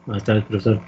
Buenas tardes, profesor.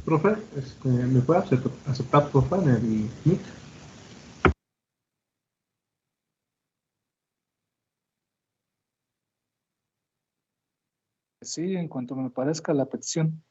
Profe, ¿me puede aceptar, profe, en el Meet? Sí, en cuanto me parezca la petición.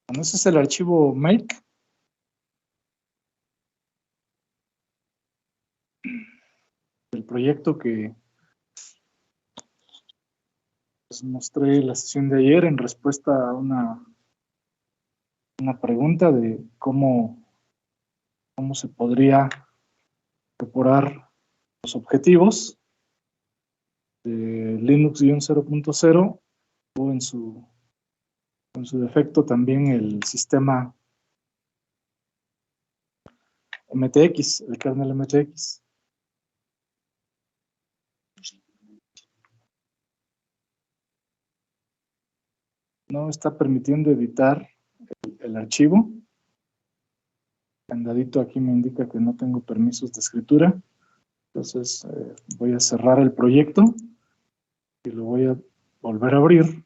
Bueno, ese es el archivo make. El proyecto que les mostré en la sesión de ayer en respuesta a una pregunta de cómo se podría incorporar los objetivos de Linux-0.0 o en su defecto también el sistema MTX, el kernel MTX. No está permitiendo editar el archivo. El candadito aquí me indica que no tengo permisos de escritura. Entonces voy a cerrar el proyecto y lo voy a volver a abrir.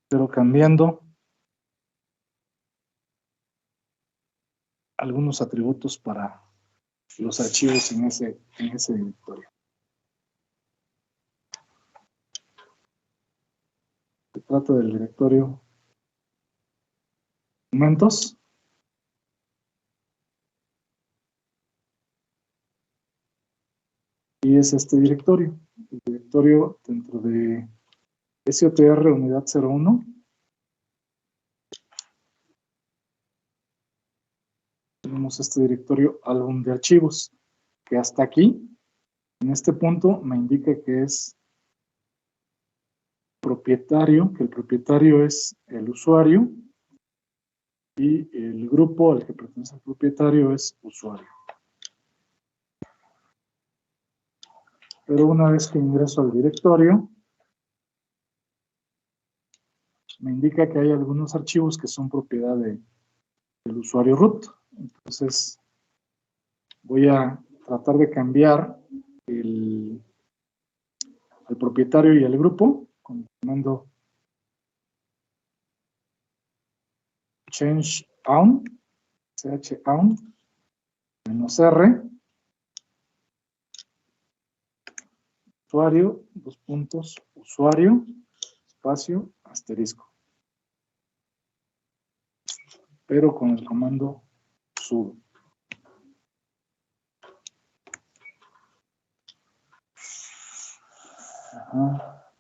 Pero cambiando algunos atributos para los archivos en ese directorio. Se trata del directorio documentos. Y es este directorio. El directorio dentro de SOTR unidad 01. Tenemos este directorio álbum de archivos, que hasta aquí, en este punto, me indica que es propietario, que el propietario es el usuario y el grupo al que pertenece el propietario es usuario. Pero una vez que ingreso al directorio, me indica que hay algunos archivos que son propiedad del usuario root. Entonces, voy a tratar de cambiar el propietario y el grupo con el comando change own, chown, -r, usuario, dos puntos, usuario, espacio, asterisco. Pero con el comando sudo. Ajá.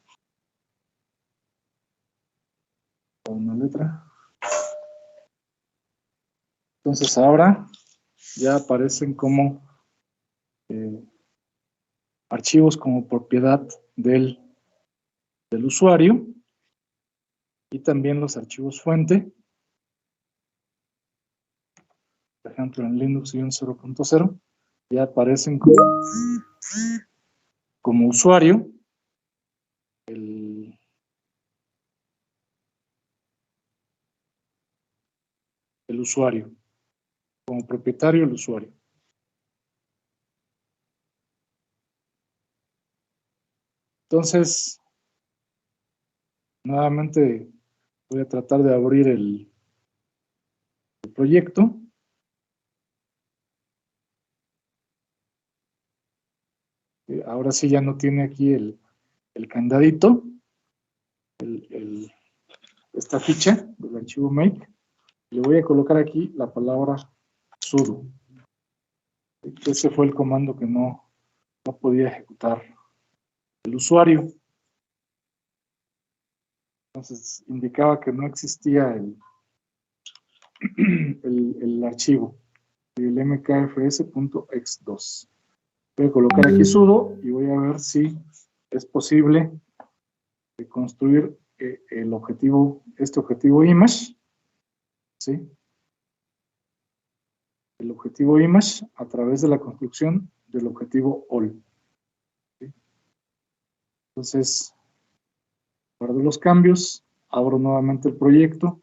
Una letra. Entonces ahora ya aparecen como archivos como propiedad del usuario y también los archivos fuente. Por ejemplo, en Linux 0.0 ya aparecen como como usuario, el usuario, como propietario el usuario. Entonces, nuevamente voy a tratar de abrir el proyecto. Ahora sí ya no tiene aquí el candadito, esta ficha del archivo make. Le voy a colocar aquí la palabra sudo. Ese fue el comando que no podía ejecutar el usuario. Entonces indicaba que no existía el archivo, el mkfs.x2. Voy a colocar aquí sudo y voy a ver si es posible construir el objetivo, este objetivo image, ¿sí? El objetivo image a través de la construcción del objetivo all. ¿Sí? Entonces, guardo los cambios, abro nuevamente el proyecto.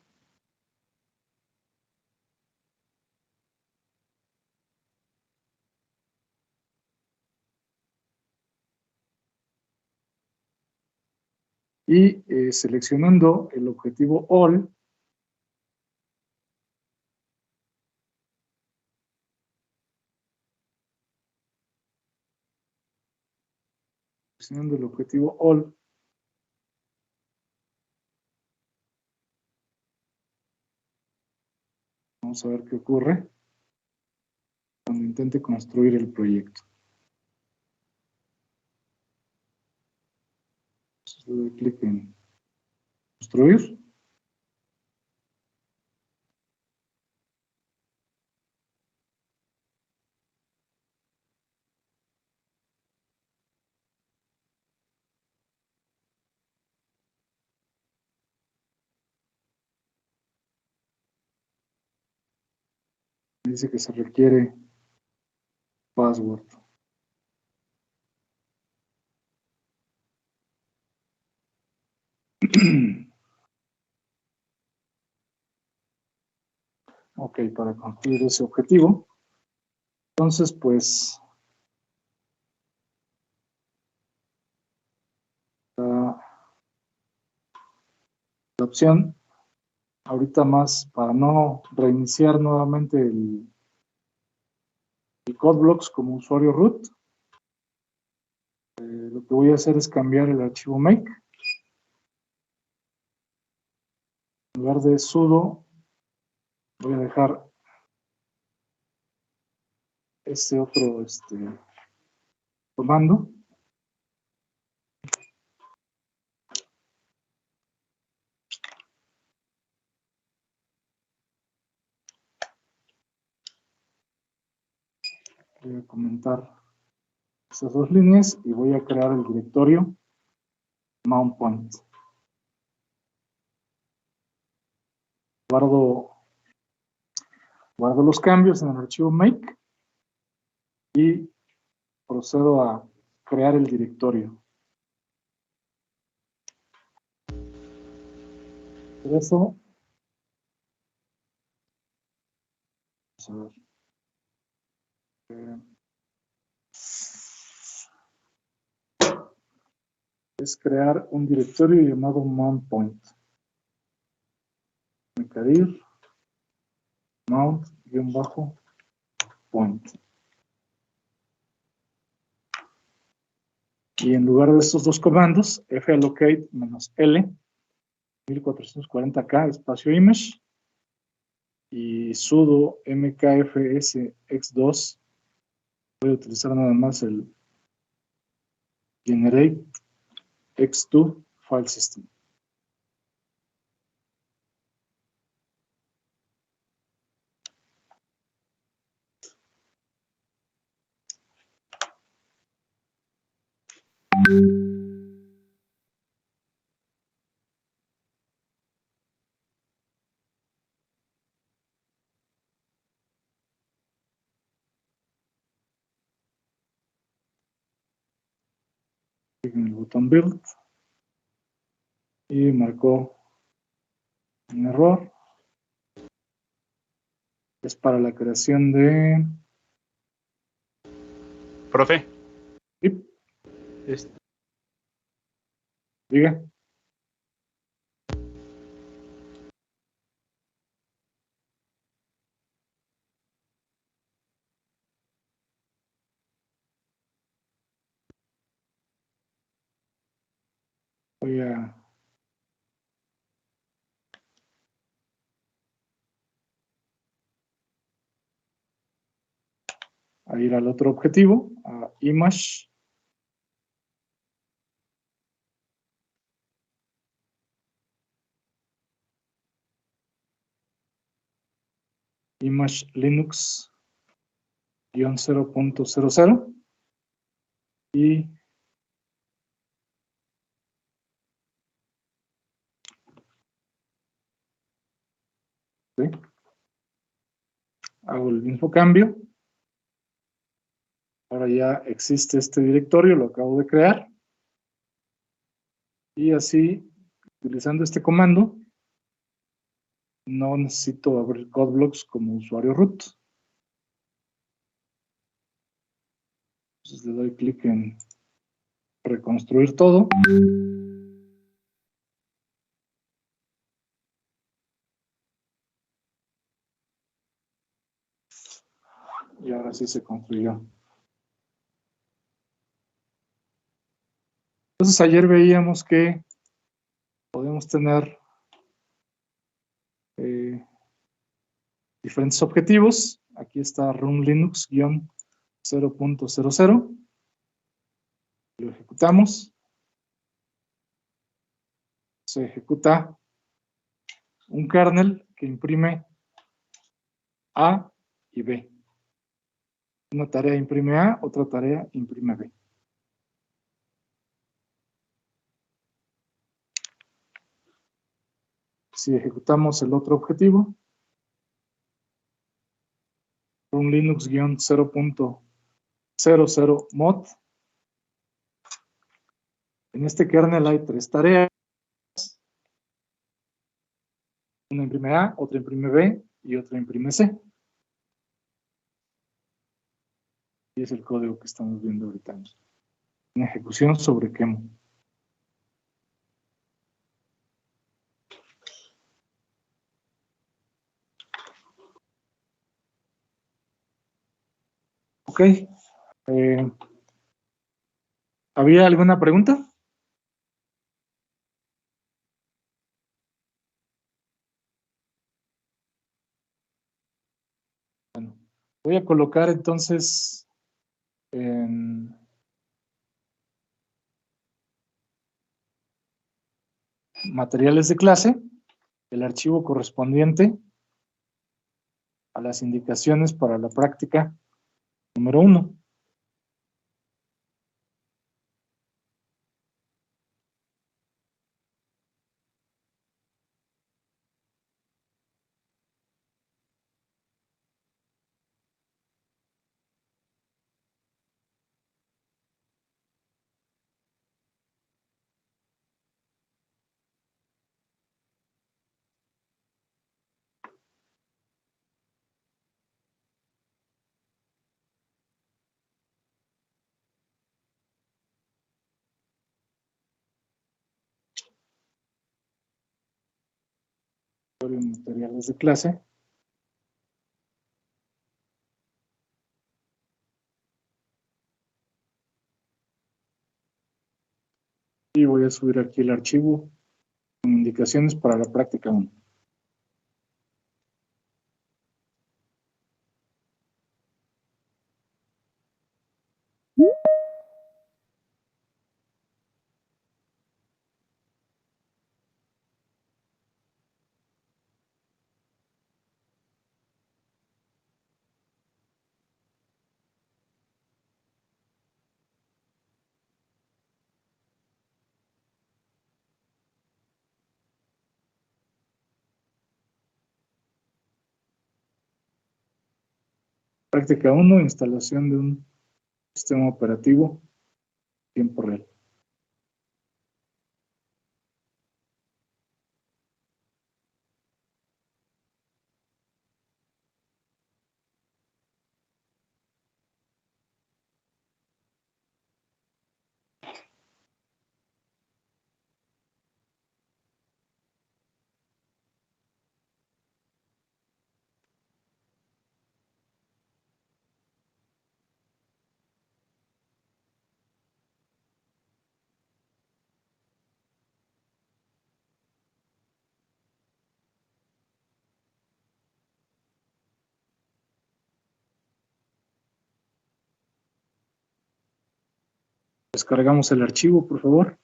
Y seleccionando el objetivo all, seleccionando el objetivo all, vamos a ver qué ocurre cuando intente construir el proyecto. Entonces le doy clic en construir. Dice que se requiere password. Ok, para construir ese objetivo. Entonces, pues, la opción, ahorita más, para no reiniciar nuevamente el CodeBlocks como usuario root, lo que voy a hacer es cambiar el archivo make. En lugar de sudo, voy a dejar este otro comando. Voy a comentar estas dos líneas y voy a crear el directorio mount point. Guardo los cambios en el archivo make y procedo a crear el directorio. Por eso, vamos a ver. Es crear un directorio llamado mount point. Mkdir mount-point. Y en lugar de estos dos comandos, fallocate-l 1440k espacio image y sudo mkfsx2, voy a utilizar nada más el generate x2 file system. clic en el botón Build y marcó un error. Es para la creación de... Profe, Sí, este, diga. Voy a ir al otro objetivo, a Image. Image Linux -0.00 y ¿sí? Hago el mismo cambio. Ahora ya existe este directorio, lo acabo de crear. Y así, utilizando este comando, no necesito abrir CodeBlocks como usuario root. Entonces le doy clic en reconstruir todo. Y ahora sí se construyó. Entonces ayer veíamos que podemos tener diferentes objetivos. Aquí está Run Linux -0.00. Lo ejecutamos. Se ejecuta un kernel que imprime A y B. Una tarea imprime A, otra tarea imprime B. Si ejecutamos el otro objetivo, Run Linux -0.00 mod. En este kernel hay 3 tareas. Una imprime A, otra imprime B y otra imprime C. Y es el código que estamos viendo ahorita en ejecución sobre Qemu. Ok. ¿Había alguna pregunta? Bueno, voy a colocar entonces en materiales de clase el archivo correspondiente a las indicaciones para la práctica número 1. Materiales de clase. Y voy a subir aquí el archivo con indicaciones para la práctica 1. Práctica 1, instalación de un sistema operativo en tiempo real. Descargamos el archivo, por favor.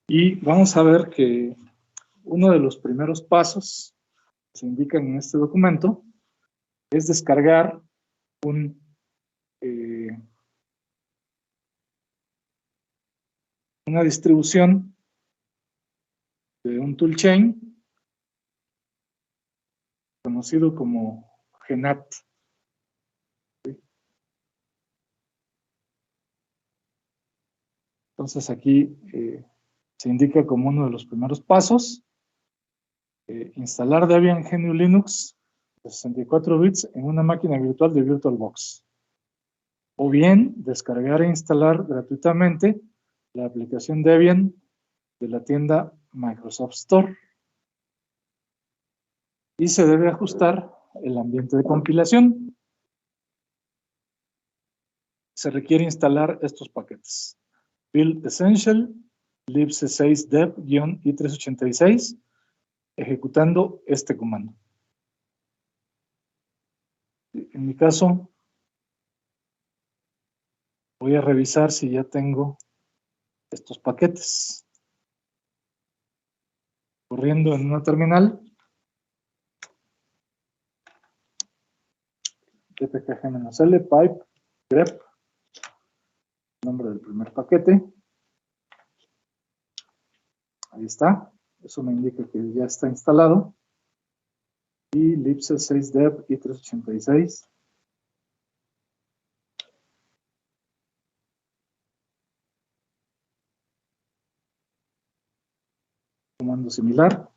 Y vamos a ver que uno de los primeros pasos que se indican en este documento es descargar una distribución de un toolchain conocido como GNAT. Entonces aquí se indica como uno de los primeros pasos instalar Debian GNU Linux de 64 bits en una máquina virtual de VirtualBox. O bien descargar e instalar gratuitamente la aplicación Debian de la tienda Microsoft Store. Y se debe ajustar el ambiente de compilación. Se requiere instalar estos paquetes: Build Essential, libc6 dev-i386, ejecutando este comando. En mi caso, voy a revisar si ya tengo estos paquetes corriendo en una terminal. dpkg-l pipe grep, nombre del primer paquete. Ahí está. Eso me indica que ya está instalado. Y libc6 dev i386. Comando similar.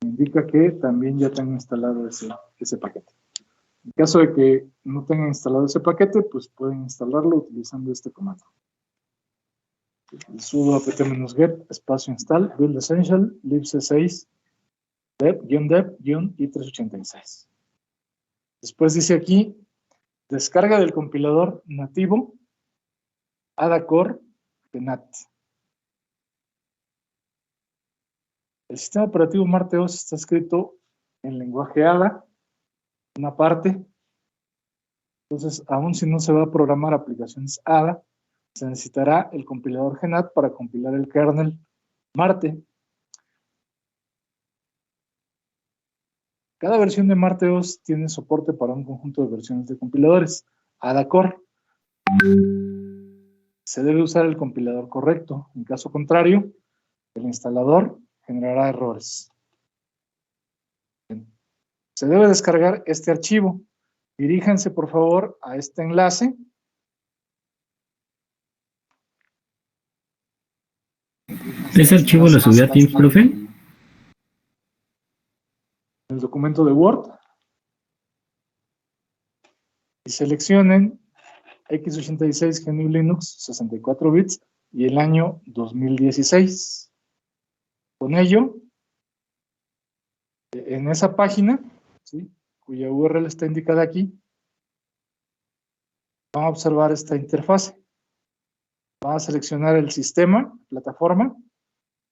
Me indica que también ya tengo instalado ese paquete. En caso de que no tengan instalado ese paquete, pues pueden instalarlo utilizando este comando. El sudo apt-get espacio install build essential libc6 dev-i386. Después dice aquí, descarga del compilador nativo Adacore GNAT. El sistema operativo MartOS está escrito en lenguaje ADA, una parte. Entonces, aun si no se va a programar aplicaciones ADA, se necesitará el compilador GNAT para compilar el kernel Marte. Cada versión de MartOS tiene soporte para un conjunto de versiones de compiladores. Adacore. Se debe usar el compilador correcto. En caso contrario, el instalador generará errores. Se debe descargar este archivo. Diríjanse, por favor, a este enlace. ¿Ese archivo lo subió a Teams, profe? El documento de Word. Y seleccionen x86 GNU Linux 64 bits y el año 2016. Con ello, en esa página, ¿sí?, cuya URL está indicada aquí, van a observar esta interfase. Van a seleccionar el sistema, plataforma,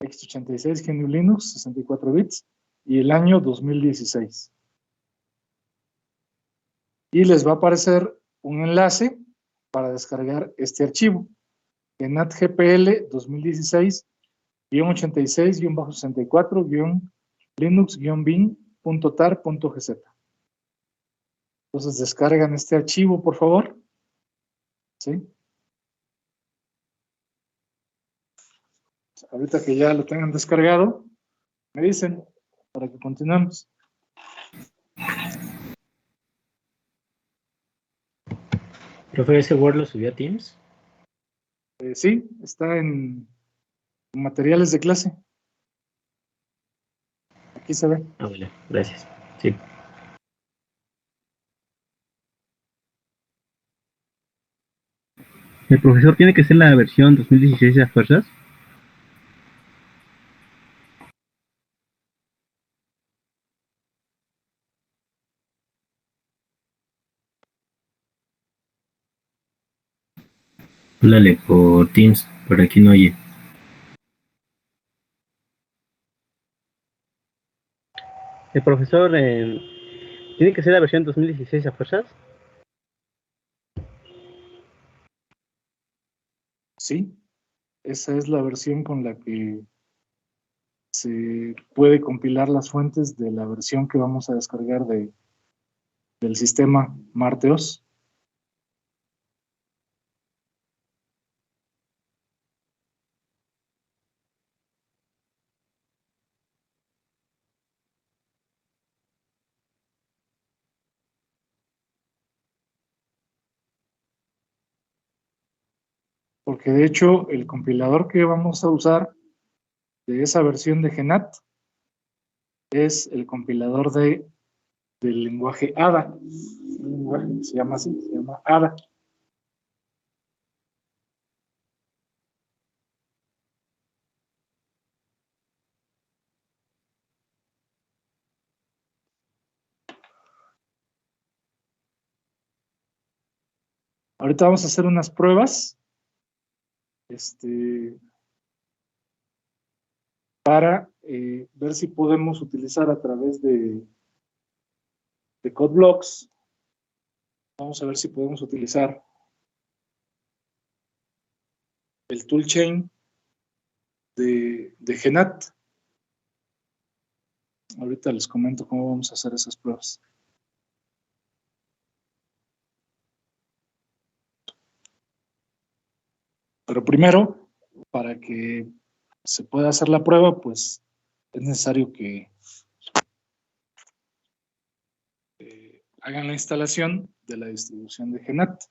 x86 GNU Linux 64 bits y el año 2016. Y les va a aparecer un enlace para descargar este archivo, GNAT-GPL 2016-86-64-linux-bin.tar.gz. Entonces descargan este archivo, por favor. ¿Sí? Ahorita que ya lo tengan descargado, me dicen para que continuemos. Profe, ¿ese Word lo subió a Teams? Sí, está en materiales de clase. Aquí se ve. Ah, vale, gracias. Sí. El profesor tiene que ser la versión 2016 a fuerzas. Háblale por Teams, por aquí no oye. El profesor tiene que ser la versión 2016 a fuerzas. Sí, esa es la versión con la que se puede compilar las fuentes de la versión que vamos a descargar del sistema Marteos. Porque de hecho el compilador que vamos a usar de esa versión de GENAT es el compilador del lenguaje ADA. Un lenguaje que se llama así, se llama ADA. Ahorita vamos a hacer unas pruebas para ver si podemos utilizar a través de CodeBlocks. Vamos a ver si podemos utilizar el toolchain de GENAT. Ahorita les comento cómo vamos a hacer esas pruebas. Pero primero, para que se pueda hacer la prueba, pues es necesario que hagan la instalación de la distribución de GENAT.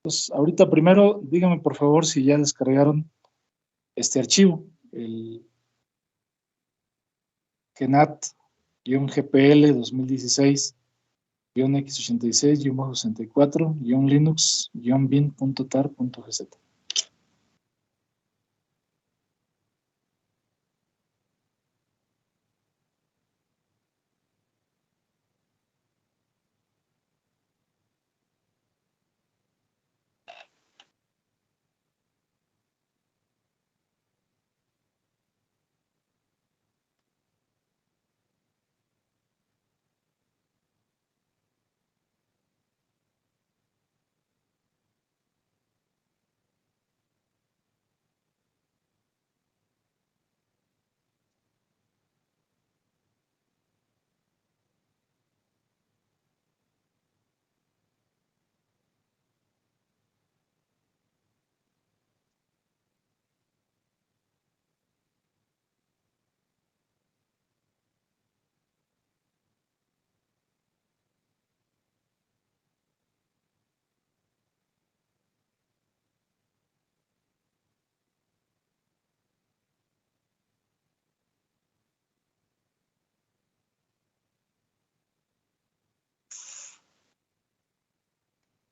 Entonces, ahorita primero, díganme por favor si ya descargaron este archivo, el GENAT-GPL 2016-X86-64-Linux-bin.tar.gz.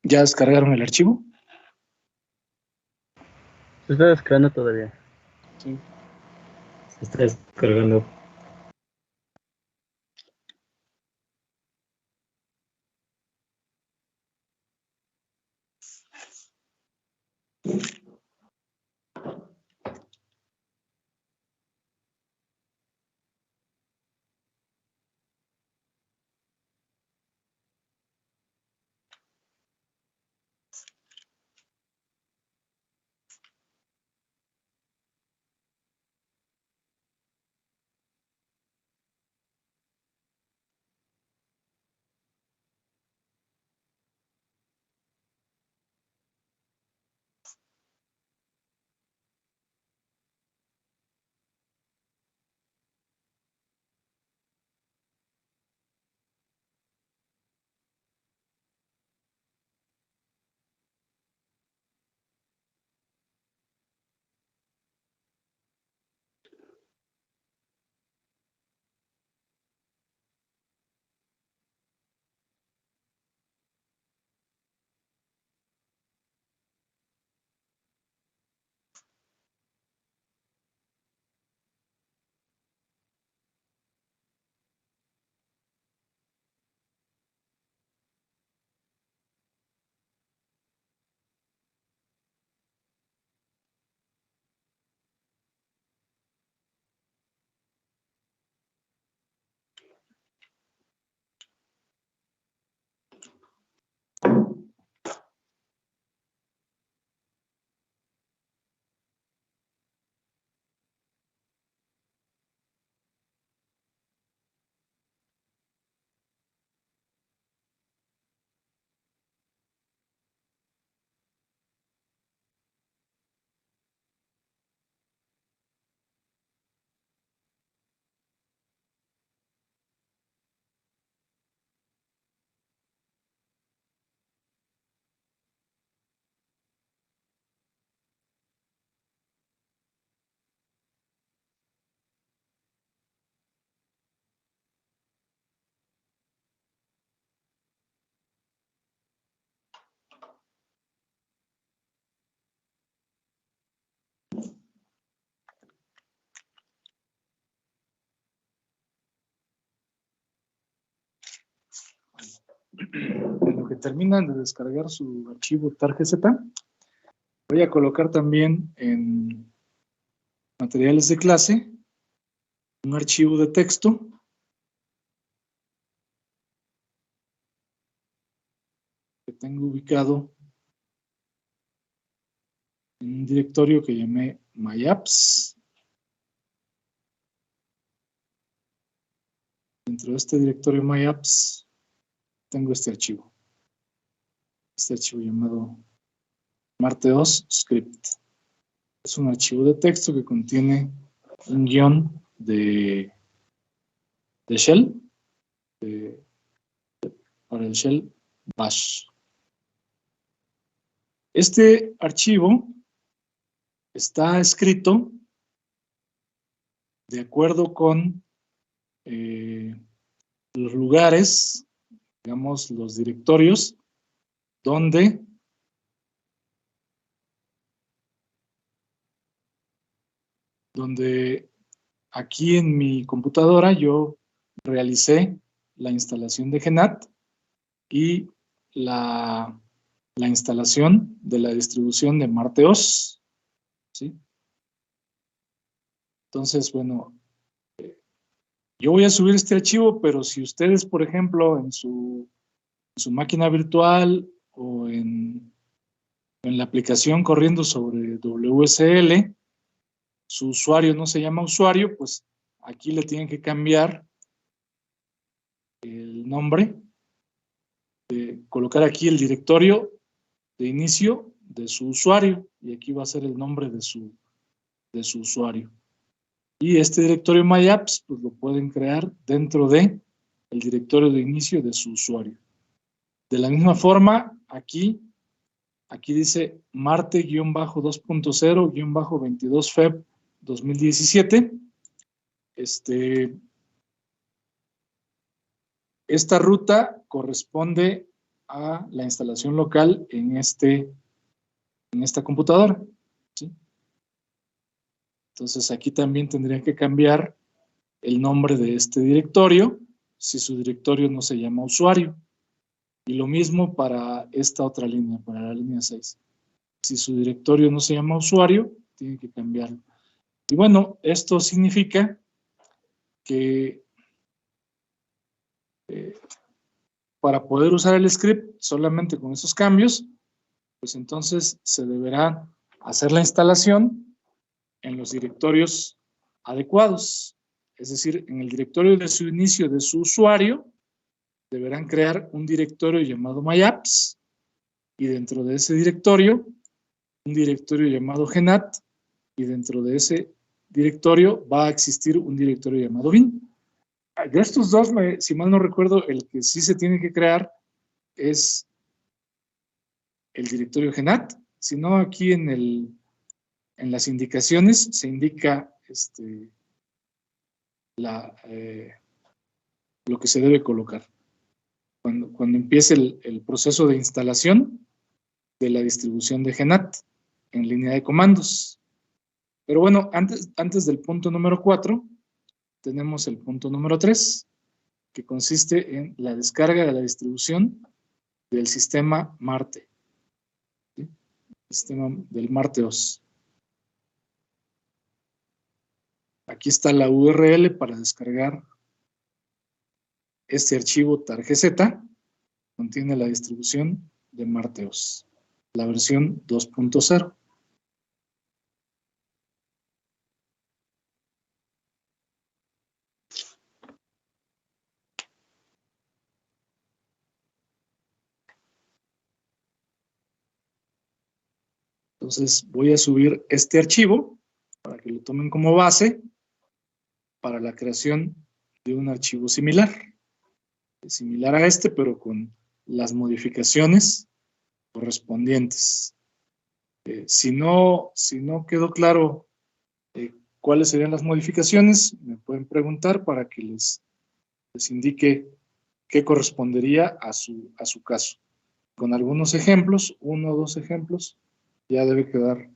¿Ya descargaron el archivo? Se está descargando todavía. Sí. Se está descargando. en lo que terminan de descargar su archivo targz, voy a colocar también en materiales de clase un archivo de texto que tengo ubicado en un directorio que llamé myapps. Dentro de este directorio myapps tengo este archivo llamado Marteos script. Es un archivo de texto que contiene un guión de shell para el shell bash. Este archivo está escrito de acuerdo con los lugares, digamos, los directorios donde aquí en mi computadora yo realicé la instalación de GNAT y la instalación de la distribución de Marteos, ¿sí? Entonces, bueno, yo voy a subir este archivo, pero si ustedes, por ejemplo, en su máquina virtual o en la aplicación corriendo sobre WSL, su usuario no se llama usuario, pues aquí le tienen que cambiar el nombre, colocar aquí el directorio de inicio de su usuario, y aquí va a ser el nombre de su usuario. Y este directorio myapps, pues lo pueden crear dentro de el directorio de inicio de su usuario. De la misma forma, aquí dice Marte-2.0-22 Feb 2017. Esta ruta corresponde a la instalación local en esta computadora, ¿sí? Entonces aquí también tendrían que cambiar el nombre de este directorio si su directorio no se llama usuario. Y lo mismo para esta otra línea, para la línea 6. Si su directorio no se llama usuario, tienen que cambiarlo. Y bueno, esto significa que para poder usar el script solamente con esos cambios, pues entonces se deberá hacer la instalación en los directorios adecuados. Es decir, en el directorio de su inicio de su usuario, deberán crear un directorio llamado myapps, y dentro de ese directorio, un directorio llamado GNAT, y dentro de ese directorio va a existir un directorio llamado bin. De estos dos, si mal no recuerdo, el que sí se tiene que crear es el directorio GNAT. Si no, aquí en las indicaciones se indica lo que se debe colocar cuando empiece el proceso de instalación de la distribución de GNAT en línea de comandos. Pero bueno, antes del punto número 4, tenemos el punto número 3, que consiste en la descarga de la distribución del sistema Marte, ¿sí? Sistema del Marteos. Aquí está la URL para descargar este archivo targz. Contiene la distribución de Marteos, la versión 2.0. Entonces voy a subir este archivo para que lo tomen como base para la creación de un archivo similar a este, pero con las modificaciones correspondientes. Si no quedó claro cuáles serían las modificaciones, me pueden preguntar para que les indique qué correspondería a su caso. Con algunos ejemplos, 1 o 2 ejemplos, ya debe quedar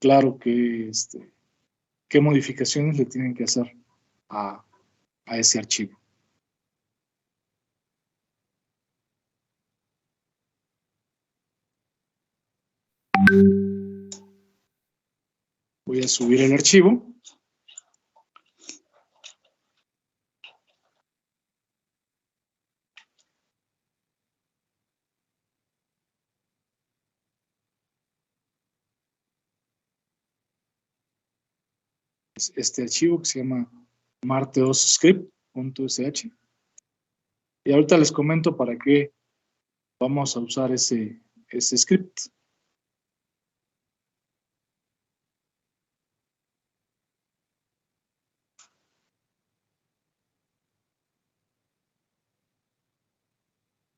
claro qué modificaciones le tienen que hacer a ese archivo. Voy a subir el archivo. Es este archivo que se llama marteosscript.sh. Y ahorita les comento para qué vamos a usar ese script.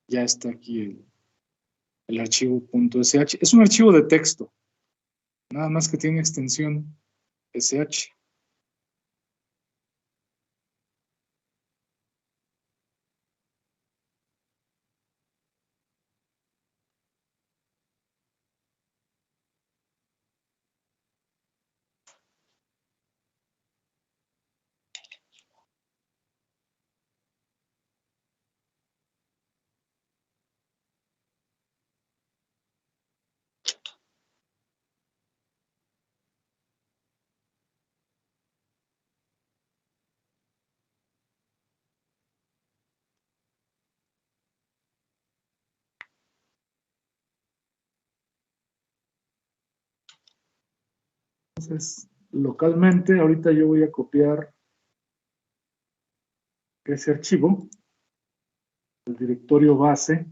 Ya está aquí el archivo .sh. Es un archivo de texto, nada más que tiene extensión sh. Entonces, localmente, ahorita yo voy a copiar ese archivo, el directorio base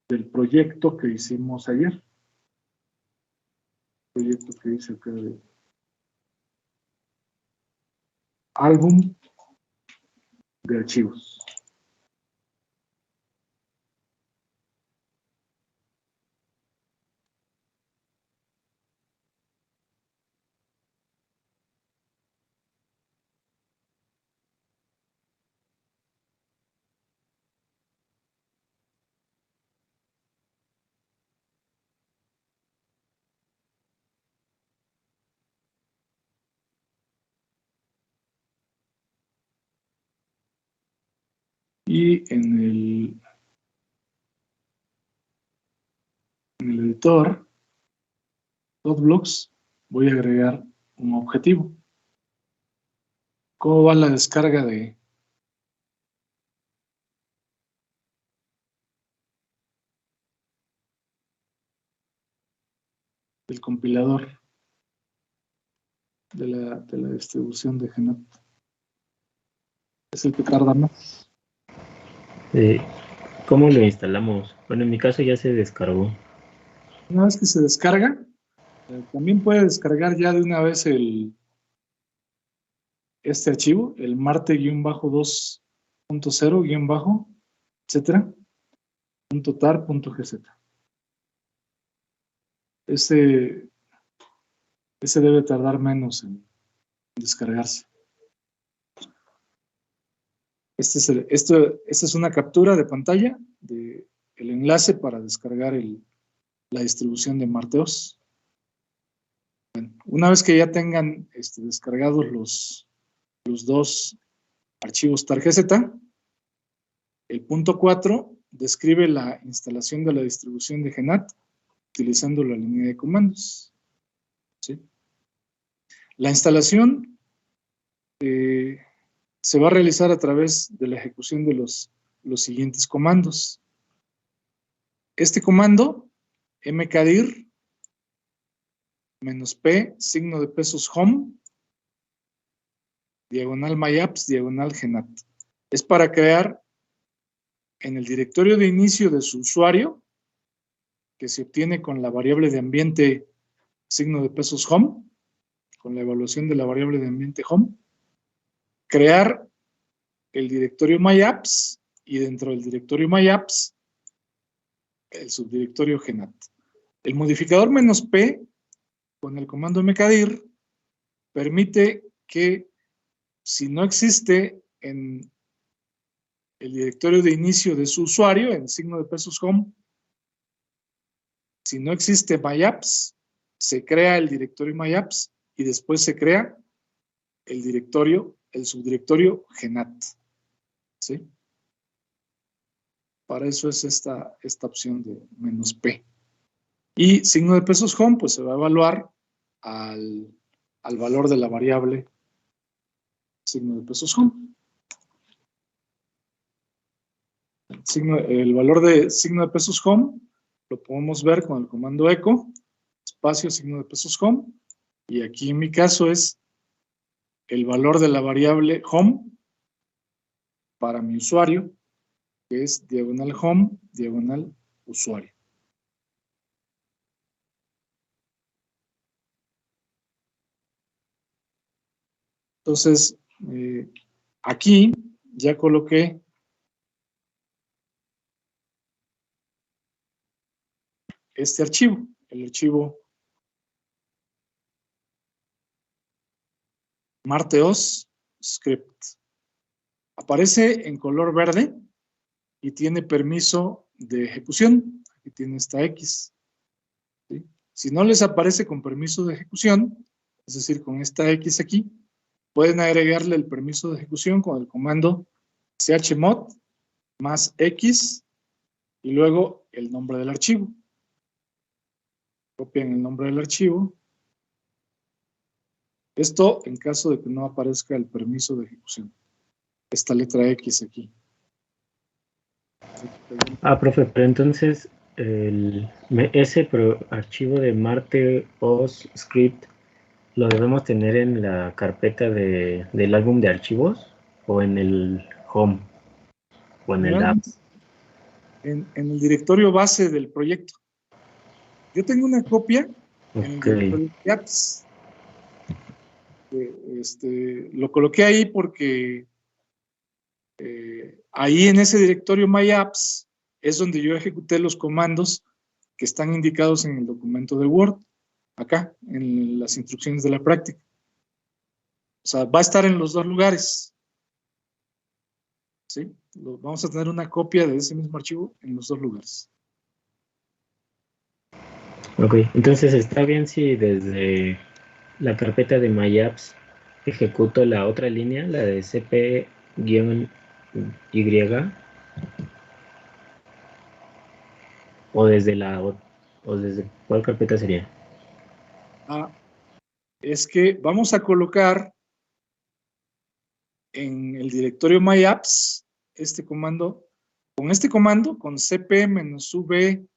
del proyecto que hicimos ayer. Proyecto que hice acá de álbum de archivos. Y en el editor .blocks voy a agregar un objetivo. ¿Cómo va la descarga del compilador de la distribución de GNAT? Es el que tarda más. ¿Cómo lo instalamos? Bueno, en mi caso ya se descargó. Una vez que se descarga, también puede descargar ya de una vez este archivo, el marte-2.0- etcétera, .tar.gz. Ese debe tardar menos en descargarse. Esta es una captura de pantalla del enlace para descargar la distribución de Marteos. Bueno, una vez que ya tengan descargados los dos archivos tar.gz, el punto 4 describe la instalación de la distribución de GNAT utilizando la línea de comandos. ¿Sí? La instalación se va a realizar a través de la ejecución de los siguientes comandos. Este comando, mkdir -p, signo de pesos home, diagonal myapps, diagonal GNAT. Es para crear en el directorio de inicio de su usuario, que se obtiene con la variable de ambiente signo de pesos home, con la evaluación de la variable de ambiente home, crear el directorio myapps y dentro del directorio myapps el subdirectorio GNAT. El modificador "-p" con el comando mkdir permite que si no existe en el directorio de inicio de su usuario, en signo de pesos home, si no existe myapps, se crea el directorio myapps y después se crea el subdirectorio GNAT. ¿Sí? Para eso es esta opción de "-p". Y signo de pesos home, pues se va a evaluar al valor de la variable signo de pesos home. El valor de signo de pesos home lo podemos ver con el comando echo, espacio signo de pesos home, y aquí en mi caso es el valor de la variable home para mi usuario, que es diagonal home, diagonal usuario. Entonces, aquí ya coloqué este archivo, el archivo Marteos script. Aparece en color verde y tiene permiso de ejecución. Aquí tiene esta X. ¿Sí? Si no les aparece con permiso de ejecución, es decir, con esta X aquí, pueden agregarle el permiso de ejecución con el comando chmod más X y luego el nombre del archivo. Copian el nombre del archivo. Esto en caso de que no aparezca el permiso de ejecución. Esta letra X aquí. Profe, pero entonces ese archivo de Marte OS script lo debemos tener en la carpeta del álbum de archivos o en el home o en el app. En el directorio base del proyecto. Yo tengo una copia en el directorio de apps. Lo coloqué ahí porque ahí en ese directorio My Apps es donde yo ejecuté los comandos que están indicados en el documento de Word, acá, en las instrucciones de la práctica. O sea, va a estar en los dos lugares. ¿Sí? Vamos a tener una copia de ese mismo archivo en los dos lugares. Ok, entonces está bien si desde la carpeta de My Apps ejecuto la otra línea, la de cp-y, o desde cuál carpeta sería. Es que vamos a colocar en el directorio My Apps este comando, con cp-v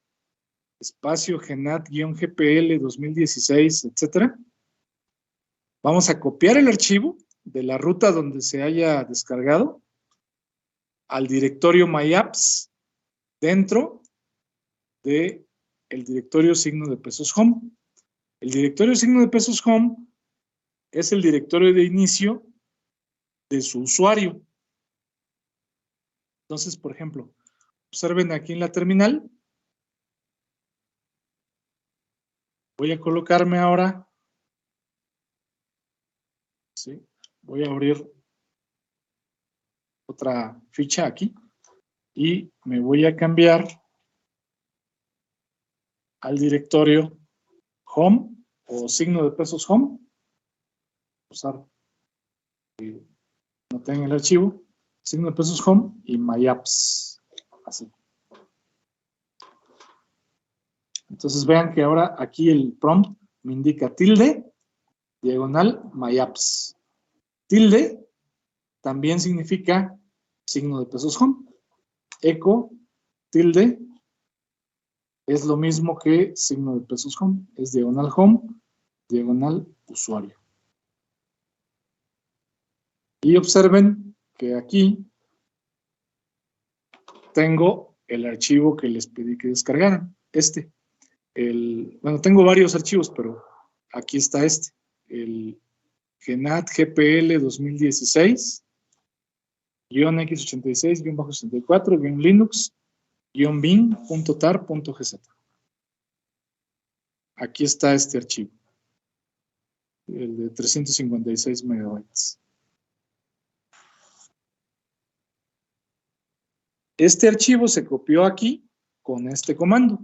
espacio genat-gpl 2016, etcétera. Vamos a copiar el archivo de la ruta donde se haya descargado al directorio My Apps dentro de el directorio signo de pesos home. El directorio signo de pesos home es el directorio de inicio de su usuario. Entonces, por ejemplo, observen aquí en la terminal. Voy a colocarme ahora. ¿Sí? Voy a abrir otra ficha aquí y me voy a cambiar al directorio home o signo de pesos home. Usar no tengo el archivo, signo de pesos home y My Apps. Así. Entonces vean que ahora aquí el prompt me indica tilde, diagonal, My Apps. Tilde también significa signo de pesos home. Echo, tilde, es lo mismo que signo de pesos home. Es diagonal home, diagonal usuario. Y observen que aquí tengo el archivo que les pedí que descargaran. Bueno, tengo varios archivos, pero aquí está este. El Genat GPL 2016, -x86, -64, -linux, -bin.tar.gz. Aquí está este archivo. El de 356 megabytes. Este archivo se copió aquí con este comando.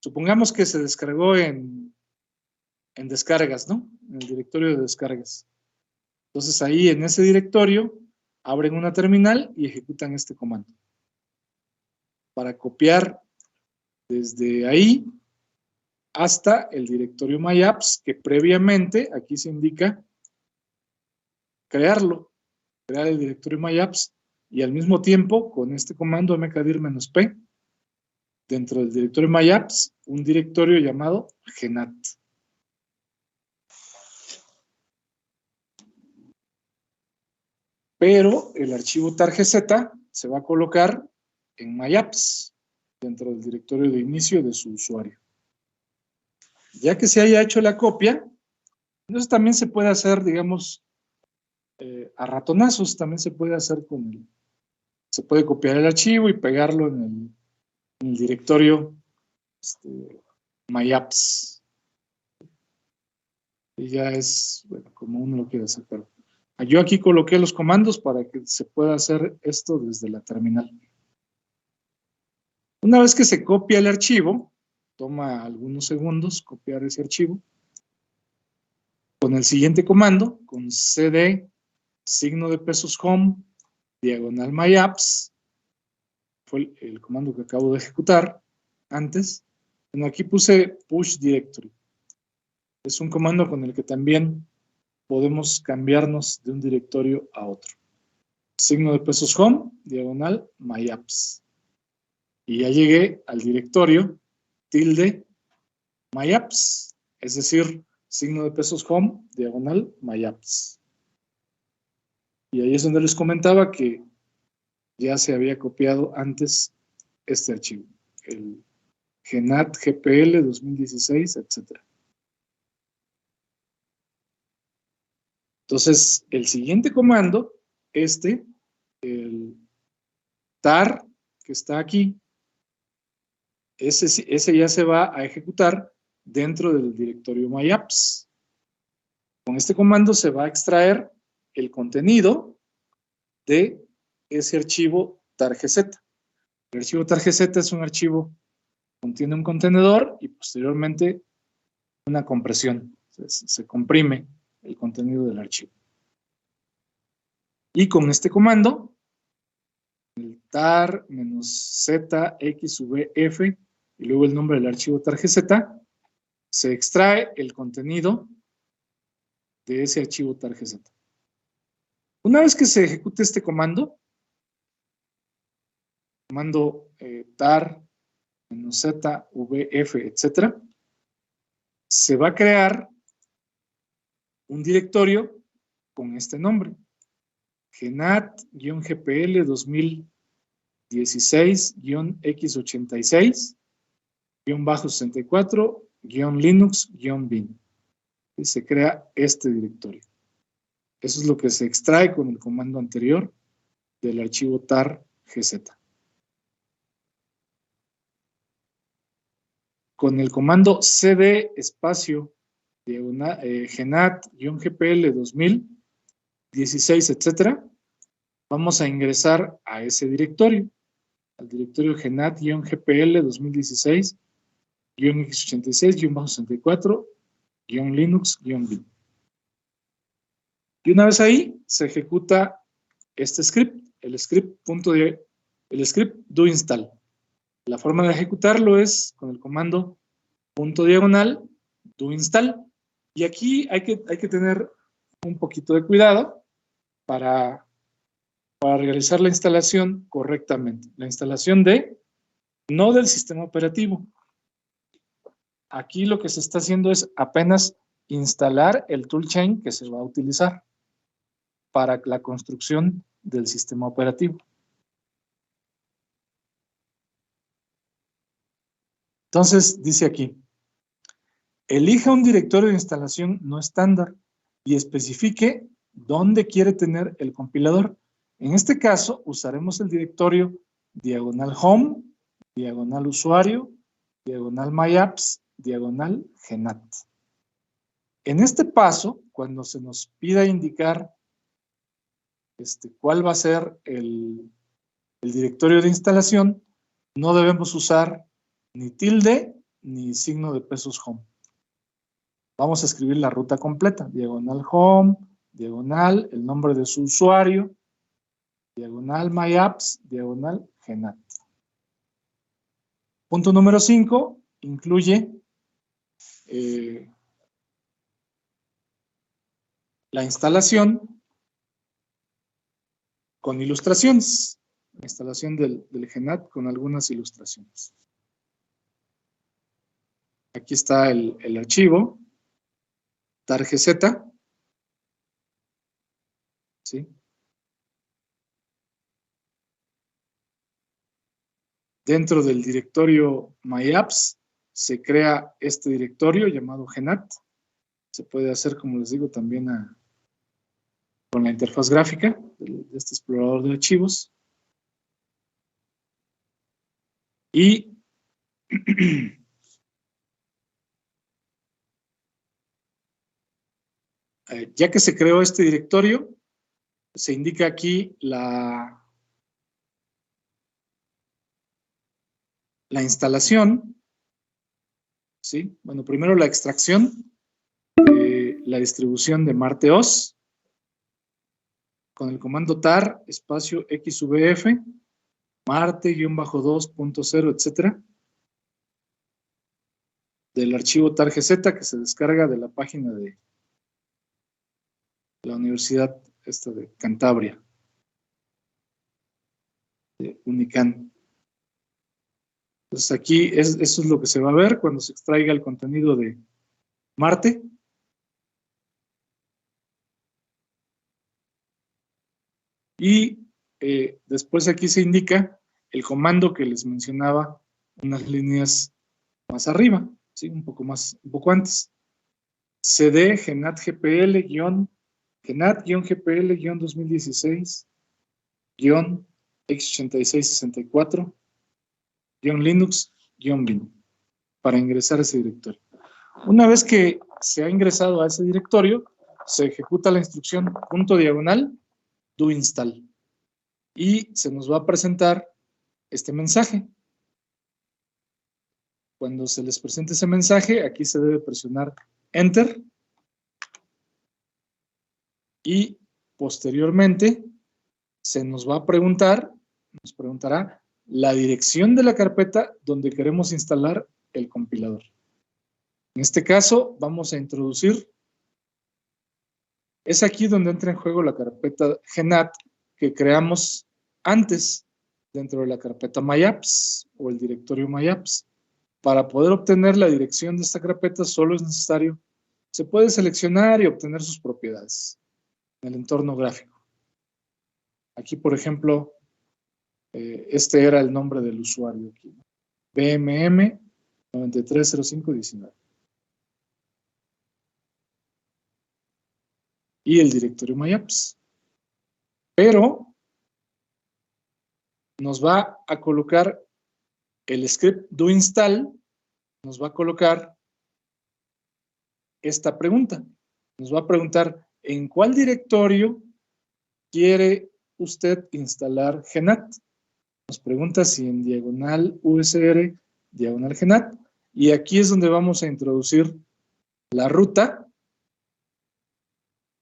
Supongamos que se descargó en descargas, ¿no? En el directorio de descargas. Entonces ahí en ese directorio abren una terminal y ejecutan este comando. Para copiar desde ahí hasta el directorio myapps, que previamente, aquí se indica, crear el directorio myapps, y al mismo tiempo, con este comando mkdir-p, dentro del directorio myapps, un directorio llamado genat. Pero el archivo targz se va a colocar en myapps, dentro del directorio de inicio de su usuario. Ya que se haya hecho la copia, entonces también se puede hacer, digamos, a ratonazos, también se puede hacer se puede copiar el archivo y pegarlo en el directorio myapps. Y ya es, bueno, como uno lo quiere sacar. Yo aquí coloqué los comandos para que se pueda hacer esto desde la terminal. Una vez que se copia el archivo, toma algunos segundos copiar ese archivo, con el siguiente comando, con cd signo de pesos home, diagonal myapps, fue el comando que acabo de ejecutar antes. Bueno, aquí puse push directory. Es un comando con el que también podemos cambiarnos de un directorio a otro. Signo de pesos home, diagonal myapps. Y ya llegué al directorio tilde myapps, es decir, signo de pesos home, diagonal myapps. Y ahí es donde les comentaba que ya se había copiado antes este archivo, el genat gpl 2016, etc. Entonces, el siguiente comando, el tar, que está aquí, ese ya se va a ejecutar dentro del directorio myapps. Con este comando se va a extraer el contenido de ese archivo targz. El archivo targz es un archivo que contiene un contenedor y posteriormente una compresión. Se comprime el contenido del archivo. Y con este comando, el tar-zxvf y luego el nombre del archivo targz, se extrae el contenido de ese archivo targz. Una vez que se ejecute este comando tar-zvf, etc., se va a crear un directorio con este nombre, genat-gpl 2016-x86-64-linux-bin. Y se crea este directorio. Eso es lo que se extrae con el comando anterior del archivo tar-gz. Con el comando cd espacio genat-gpl 2016, etc., vamos a ingresar a ese directorio, al directorio genat-gpl 2016-x86-64-linux-bin. Y una vez ahí, se ejecuta este script, el script do-install. La forma de ejecutarlo es con el comando /do-install. Y aquí hay que tener un poquito de cuidado para realizar la instalación correctamente. La instalación no del sistema operativo. Aquí lo que se está haciendo es apenas instalar el toolchain que se va a utilizar para la construcción del sistema operativo. Entonces, dice aquí, elija un directorio de instalación no estándar y especifique dónde quiere tener el compilador. En este caso, usaremos el directorio diagonal home, diagonal usuario, diagonal myapps, diagonal genat. En este paso, cuando se nos pida indicar cuál va a ser el directorio de instalación, no debemos usar ni tilde ni signo de pesos home. Vamos a escribir la ruta completa, diagonal home, diagonal el nombre de su usuario, diagonal myapps, diagonal genat. Punto número 5, incluye la instalación con ilustraciones. La instalación del GENAT con algunas ilustraciones. Aquí está el archivo targz, ¿sí? Dentro del directorio MyApps se crea este directorio llamado GENAT. Se puede hacer, como les digo, también con la interfaz gráfica de este explorador de archivos. Y ya que se creó este directorio, se indica aquí la instalación, ¿sí? Bueno, primero la extracción, la distribución de MarteOS, con el comando tar, espacio xvf, marte-2.0, etcétera, del archivo targz que se descarga de la página de la Universidad de Cantabria, de Unicam. Entonces aquí eso es lo que se va a ver cuando se extraiga el contenido de Marte. Y después aquí se indica el comando que les mencionaba unas líneas más arriba, ¿sí? Un poco antes. cd genat gpl-2016 x8664 Linux bin para ingresar a ese directorio. Una vez que se ha ingresado a ese directorio, se ejecuta la instrucción /do install y se nos va a presentar este mensaje. Cuando se les presente ese mensaje, aquí se debe presionar Enter y posteriormente se nos va a preguntará la dirección de la carpeta donde queremos instalar el compilador. En este caso, vamos a introducir, es aquí donde entra en juego la carpeta GENAT que creamos antes dentro de la carpeta MyApps o el directorio MyApps. Para poder obtener la dirección de esta carpeta solo es necesario, se puede seleccionar y obtener sus propiedades en el entorno gráfico. Aquí, por ejemplo, este era el nombre del usuario aquí, BMM 930519. Y el directorio MyApps. Pero nos va a colocar el script doInstall, nos va a colocar esta pregunta. Nos va a preguntar en cuál directorio quiere usted instalar GENAT. Nos pregunta si en diagonal USR, diagonal GENAT, y aquí es donde vamos a introducir la ruta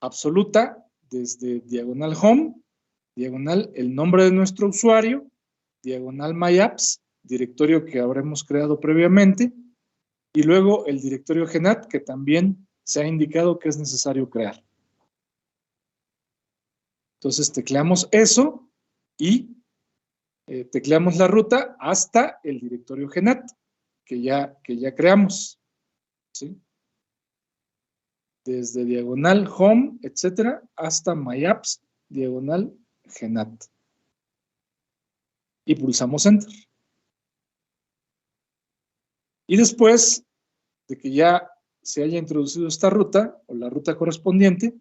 absoluta desde diagonal home, diagonal el nombre de nuestro usuario, diagonal MyApps, directorio que habremos creado previamente, y luego el directorio GENAT que también se ha indicado que es necesario crear. Entonces tecleamos eso y tecleamos la ruta hasta el directorio GENAT que ya creamos, ¿sí? Desde diagonal home, etcétera, hasta MyApps, diagonal GENAT. Y pulsamos Enter. Y después de que ya se haya introducido esta ruta, o la ruta correspondiente,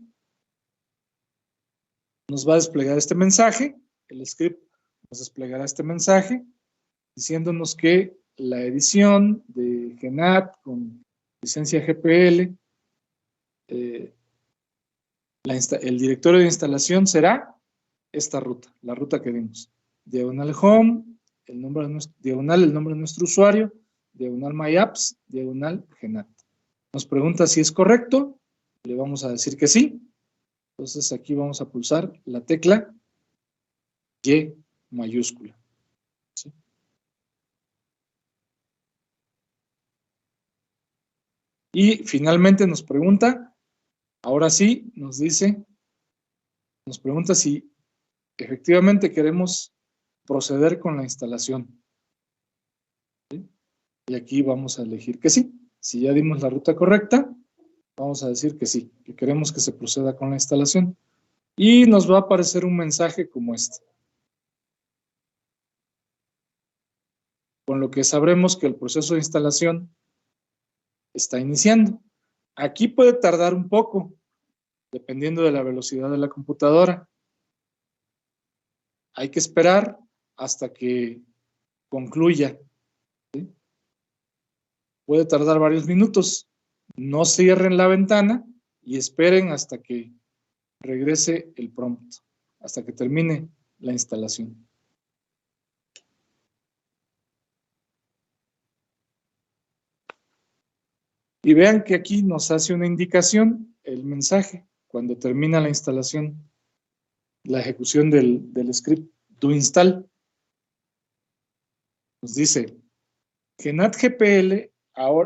nos va a desplegar este mensaje, el script nos desplegará este mensaje, diciéndonos que la edición de GENAT con licencia GPL, el directorio de instalación será esta ruta, la ruta que vimos. Diagonal home, diagonal el nombre de nuestro usuario, diagonal MyApps, diagonal GENAT. Nos pregunta si es correcto, le vamos a decir que sí. Entonces aquí vamos a pulsar la tecla Y mayúscula. ¿Sí? Y finalmente nos pregunta, ahora sí, nos pregunta si efectivamente queremos proceder con la instalación. ¿Sí? Y aquí vamos a elegir que sí. Si ya dimos la ruta correcta, vamos a decir que sí, que queremos que se proceda con la instalación. Y nos va a aparecer un mensaje como este, con lo que sabremos que el proceso de instalación está iniciando. Aquí puede tardar un poco, dependiendo de la velocidad de la computadora. Hay que esperar hasta que concluya. ¿Sí? Puede tardar varios minutos. No cierren la ventana y esperen hasta que regrese el prompt, hasta que termine la instalación. Y vean que aquí nos hace una indicación el mensaje cuando termina la instalación, la ejecución del script do install. Nos dice, GenAtGPL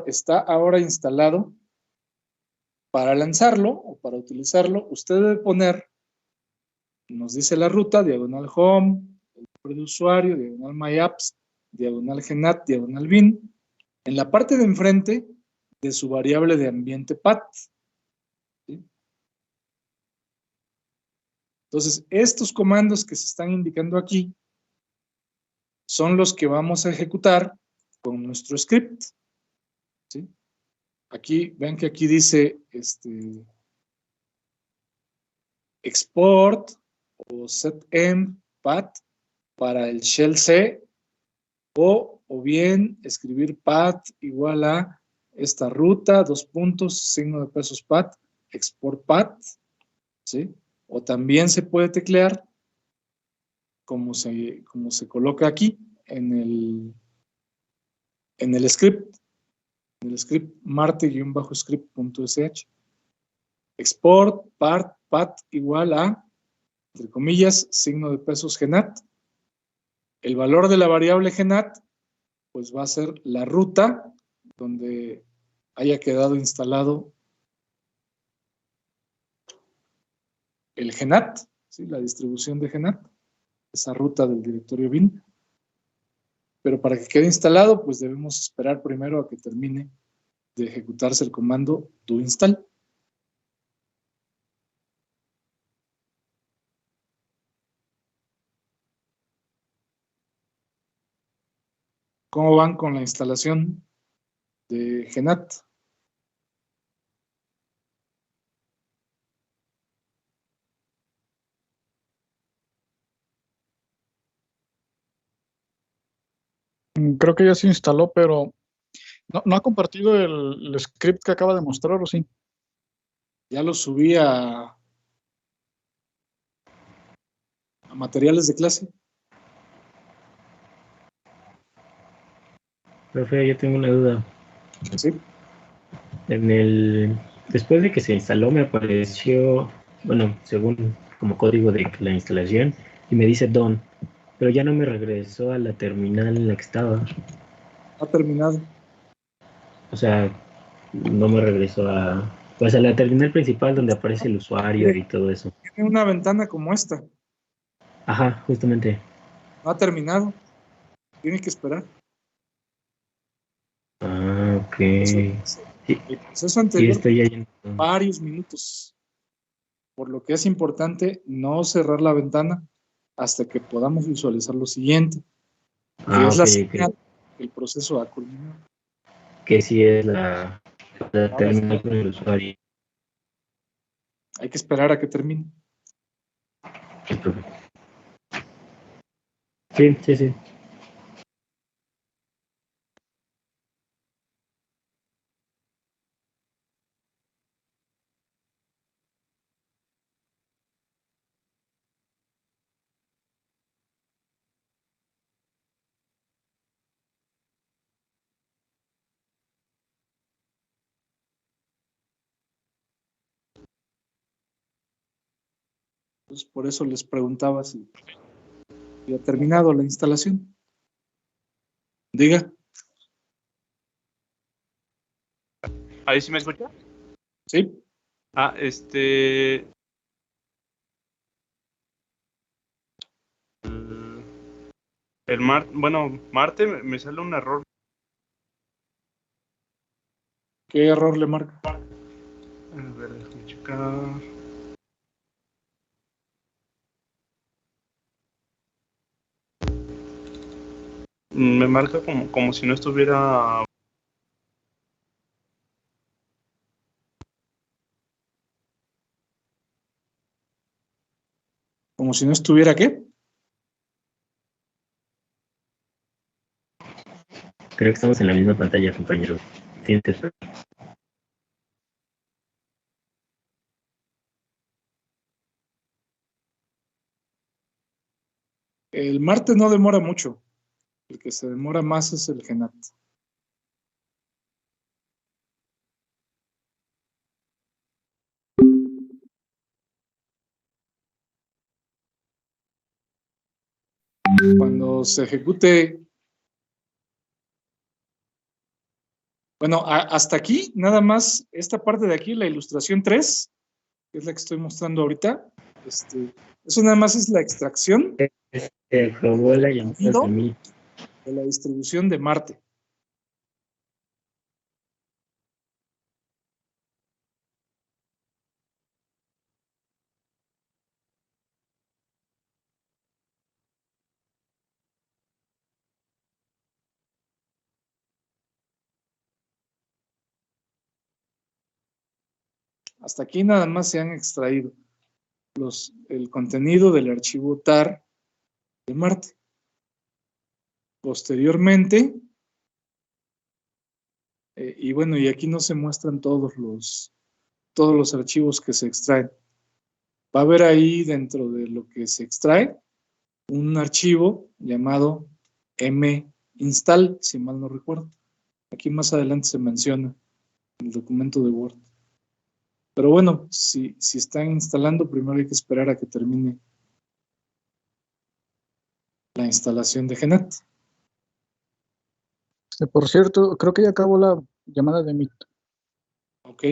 está ahora instalado. Para lanzarlo o para utilizarlo, usted debe poner, nos dice la ruta, diagonal home, el nombre de usuario, diagonal my apps, diagonal genat, diagonal bin, en la parte de enfrente de su variable de ambiente path. ¿Sí? Entonces, estos comandos que se están indicando aquí son los que vamos a ejecutar con nuestro script. ¿Sí? Aquí, vean que aquí dice export o setenv path para el shell C o bien escribir path igual a esta ruta, dos puntos, signo de pesos path, export path, ¿sí? O también se puede teclear como se coloca aquí en el script, marte-script.sh. Export path igual a, entre comillas, signo de pesos genat. El valor de la variable genat, pues va a ser la ruta donde haya quedado instalado el genat, ¿sí? La distribución de genat, esa ruta del directorio bin. Pero para que quede instalado, pues debemos esperar primero a que termine de ejecutarse el comando do install. ¿Cómo van con la instalación de genat? Creo que ya se instaló, pero no ha compartido el script que acaba de mostrar, ¿o sí? Ya lo subí a materiales de clase. Profe, yo tengo una duda. Sí. Después de que se instaló me apareció, bueno, según como código de la instalación, y me dice done, pero ya no me regresó a la terminal en la que estaba. Ha terminado. O sea, no me regresó pues a la terminal principal donde aparece el usuario y todo eso. Tiene una ventana como esta. Ajá, justamente. No ha terminado. Tiene que esperar. Ah, ok. Sí. Sí, El proceso sí, anterior estoy ahí. varios minutos. Por lo que es importante no cerrar la ventana hasta que podamos visualizar lo siguiente, que Ah, es ok, la ok. señal que el proceso ha culminado. Que sí es la Vamos, terminal con el usuario. hay que esperar a que termine. Sí, profe. Sí, sí, sí. Entonces, por eso les preguntaba si ha terminado la instalación. Diga. ¿Ahí sí me escucha? Sí. Ah, Marte me sale un error. ¿Qué error le marca? A ver, déjame checar. Me marca como si no estuviera. Como si no estuviera, ¿qué? Creo que estamos en la misma pantalla, compañero. Siéntese. El Marte no demora mucho. El que se demora más es el GENAT. Cuando se ejecute. Bueno, hasta aquí, nada más, esta parte de aquí, la ilustración 3, que es la que estoy mostrando ahorita, eso nada más es la extracción Se acabó la llamada de mí. de la distribución de Marte. Hasta aquí nada más se han extraído el contenido del archivo TAR de Marte. Posteriormente, y bueno, y aquí no se muestran todos los archivos que se extraen. Va a haber ahí dentro de lo que se extrae un archivo llamado minstall, si mal no recuerdo. Aquí más adelante se menciona en el documento de Word. Pero bueno, si están instalando, primero hay que esperar a que termine la instalación de GENAT. Por cierto, creo que ya acabó la llamada de Meet. Ok.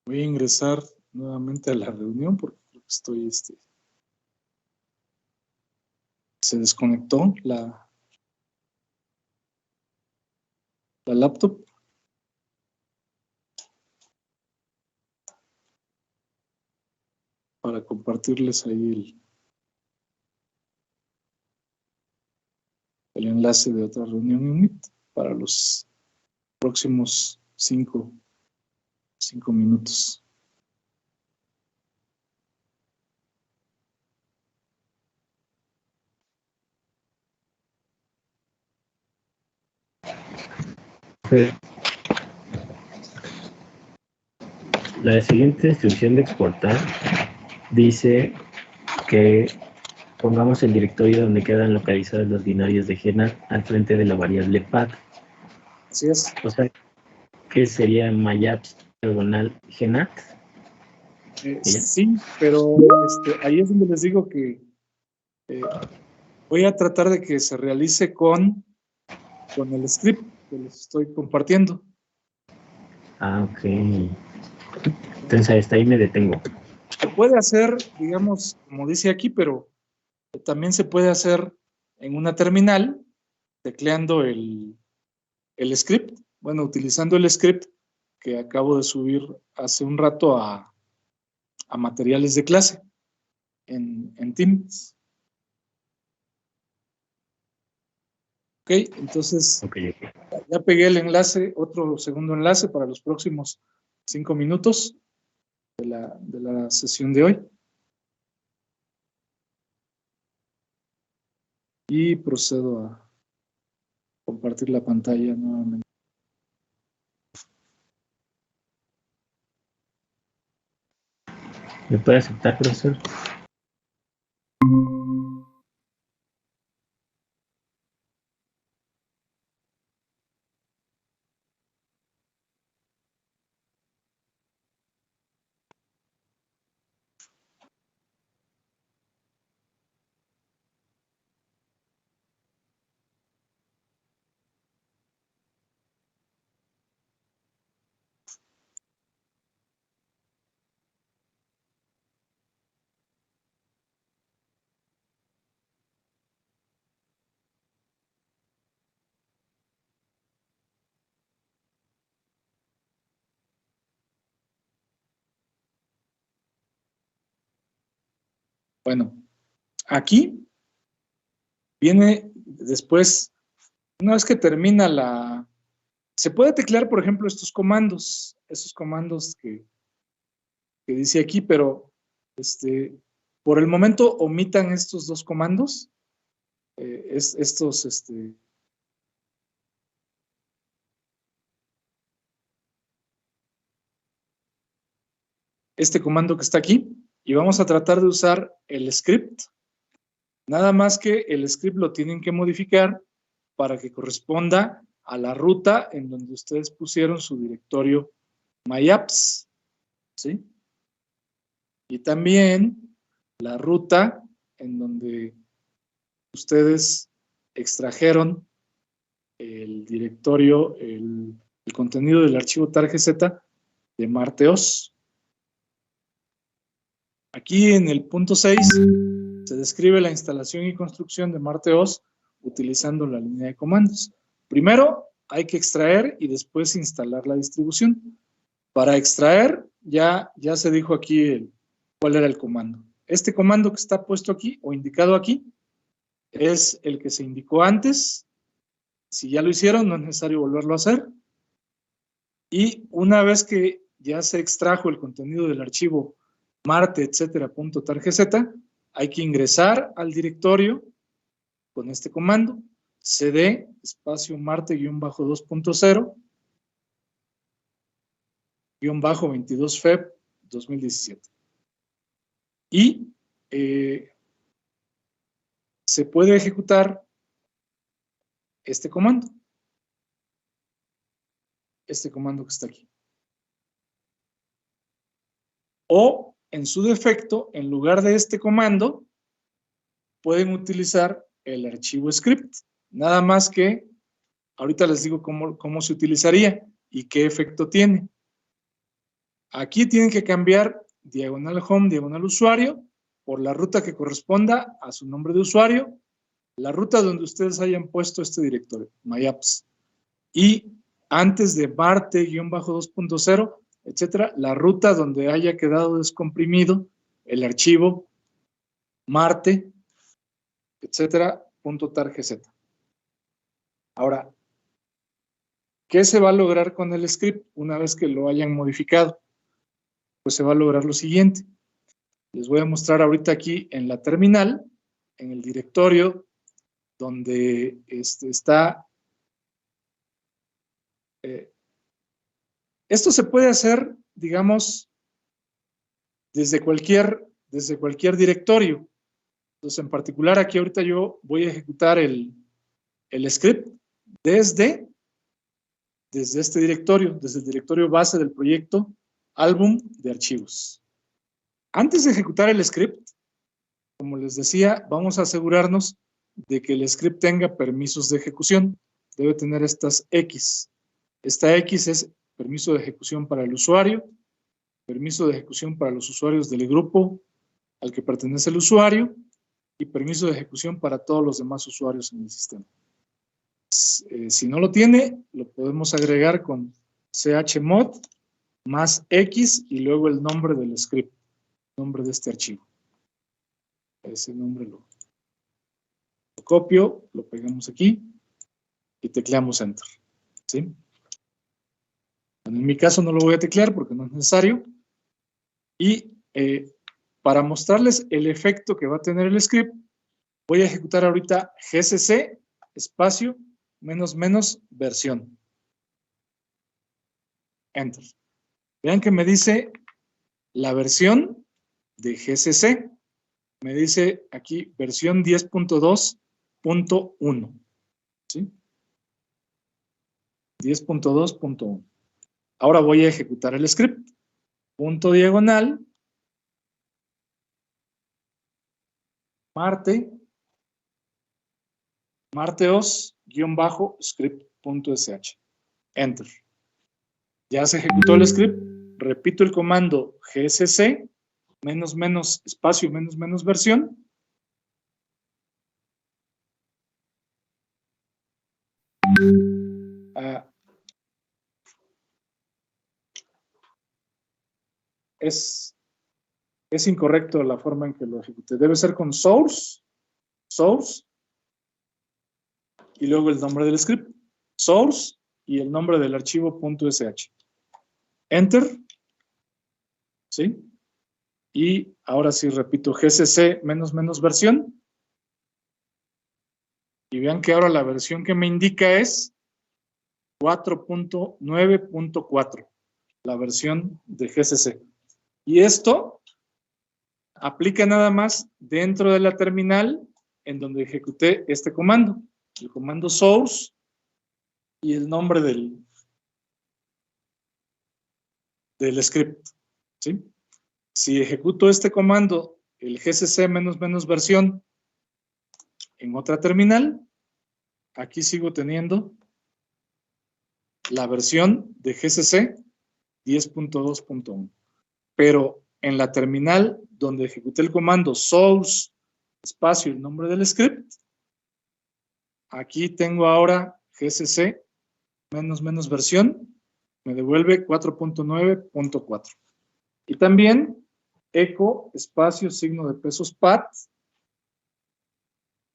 Voy a ingresar nuevamente a la reunión porque creo que estoy, se desconectó la laptop. Para compartirles ahí el enlace de otra reunión en Meet para los próximos 5 minutos. La siguiente instrucción de exportar dice que pongamos el directorio donde quedan localizados los binarios de GENAT al frente de la variable path. Así es. O sea, ¿qué sería mayaps diagonal GENAT? Sí, pero ahí es donde les digo que voy a tratar de que se realice con el script que les estoy compartiendo. Ah, ok. Entonces hasta ahí me detengo. Se puede hacer, digamos, como dice aquí, pero también se puede hacer en una terminal, tecleando el script, bueno, utilizando el script que acabo de subir hace un rato a materiales de clase en Teams. Ok, entonces Ok. ya pegué el enlace, otro segundo enlace para los próximos 5 minutos de la sesión de hoy. Y procedo a compartir la pantalla nuevamente. ¿Me puede aceptar, profesor? Bueno, aquí viene después, una vez que termina la... Se puede teclear, por ejemplo, estos comandos que dice aquí, pero por el momento omitan estos dos comandos, este comando que está aquí, y vamos a tratar de usar el script. Nada más que el script lo tienen que modificar para que corresponda a la ruta en donde ustedes pusieron su directorio myapps, ¿sí? Y también la ruta en donde ustedes extrajeron el directorio, el contenido del archivo targz de marteos. Aquí en el punto 6 se describe la instalación y construcción de marteos utilizando la línea de comandos. Primero hay que extraer y después instalar la distribución. Para extraer ya se dijo aquí cuál era el comando. Este comando que está puesto aquí o indicado aquí es el que se indicó antes. Si ya lo hicieron, no es necesario volverlo a hacer. Y una vez que ya se extrajo el contenido del archivo marte, etcétera, .targz, hay que ingresar al directorio con este comando, cd espacio marte-2.0 -22 feb 2017. Y se puede ejecutar este comando que está aquí. O, en su defecto, en lugar de este comando, pueden utilizar el archivo script. Nada más que, ahorita les digo cómo se utilizaría y qué efecto tiene. Aquí tienen que cambiar diagonal home, diagonal usuario, por la ruta que corresponda a su nombre de usuario, la ruta donde ustedes hayan puesto este directorio, myapps. Y antes de marte-2.0, etcétera, la ruta donde haya quedado descomprimido el archivo marte, etcétera, .targz. Ahora, ¿qué se va a lograr con el script una vez que lo hayan modificado? Pues se va a lograr lo siguiente. Les voy a mostrar ahorita aquí en la terminal, en el directorio donde está. Esto se puede hacer, digamos, desde cualquier directorio. Entonces, en particular, aquí ahorita yo voy a ejecutar el script desde este directorio, desde el directorio base del proyecto, álbum de archivos. Antes de ejecutar el script, como les decía, vamos a asegurarnos de que el script tenga permisos de ejecución. Debe tener estas X. Esta X es permiso de ejecución para el usuario, permiso de ejecución para los usuarios del grupo al que pertenece el usuario y permiso de ejecución para todos los demás usuarios en el sistema. Si no lo tiene, lo podemos agregar con chmod más X y luego el nombre del script, nombre de este archivo. Ese nombre lo copio, lo pegamos aquí y tecleamos Enter. ¿Sí? En mi caso no lo voy a teclear porque no es necesario. Y para mostrarles el efecto que va a tener el script, voy a ejecutar ahorita gcc espacio -- versión. Enter. Vean que me dice la versión de gcc. Me dice aquí versión 10.2.1. ¿Sí? 10.2.1. Ahora voy a ejecutar el script. Punto diagonal. Marteos _script.sh. Enter. Ya se ejecutó el script. Repito el comando gcc -- espacio -- versión. Es incorrecto la forma en que lo ejecuté. Debe ser con source, y luego el nombre del script, source, y el nombre del archivo .sh. Enter. ¿Sí? Y ahora sí repito, gcc -- versión. Y vean que ahora la versión que me indica es 4.9.4, la versión de gcc. Y esto aplica nada más dentro de la terminal en donde ejecuté este comando, el comando source y el nombre del script. ¿Sí? Si ejecuto este comando, el gcc -- versión, en otra terminal, aquí sigo teniendo la versión de gcc 10.2.1. Pero en la terminal donde ejecuté el comando source, espacio, el nombre del script, aquí tengo ahora gcc -- versión, me devuelve 4.9.4. Y también echo, espacio, signo de pesos pat,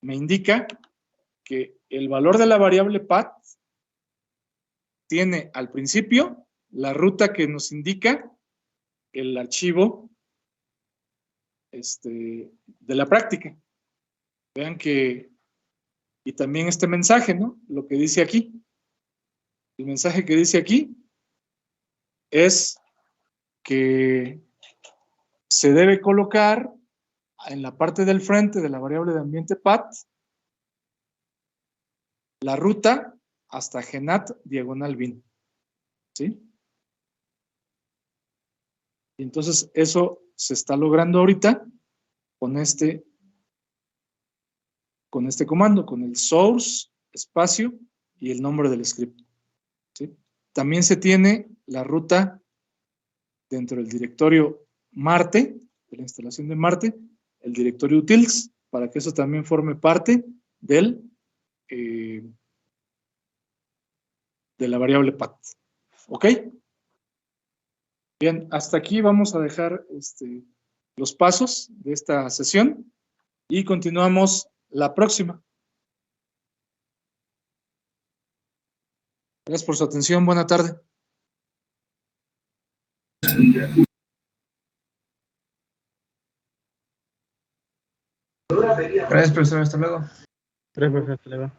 me indica que el valor de la variable pat tiene al principio la ruta que nos indica el archivo de la práctica. Vean que, y también este mensaje, ¿no? Lo que dice aquí. El mensaje que dice aquí es que se debe colocar en la parte del frente de la variable de ambiente pat la ruta hasta genat /bin. ¿Sí? Y entonces eso se está logrando ahorita con este comando, con el source, espacio y el nombre del script. ¿Sí? También se tiene la ruta dentro del directorio Marte, de la instalación de Marte, el directorio utils, para que eso también forme parte de la variable pat. ¿Ok? Bien, hasta aquí vamos a dejar los pasos de esta sesión y continuamos la próxima. Gracias por su atención. Buena tarde. Gracias, profesor. Hasta luego. Gracias, profe. Hasta luego.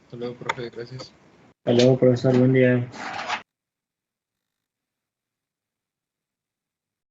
Hasta luego, profe. Gracias. Hasta luego, profesor. Buen día.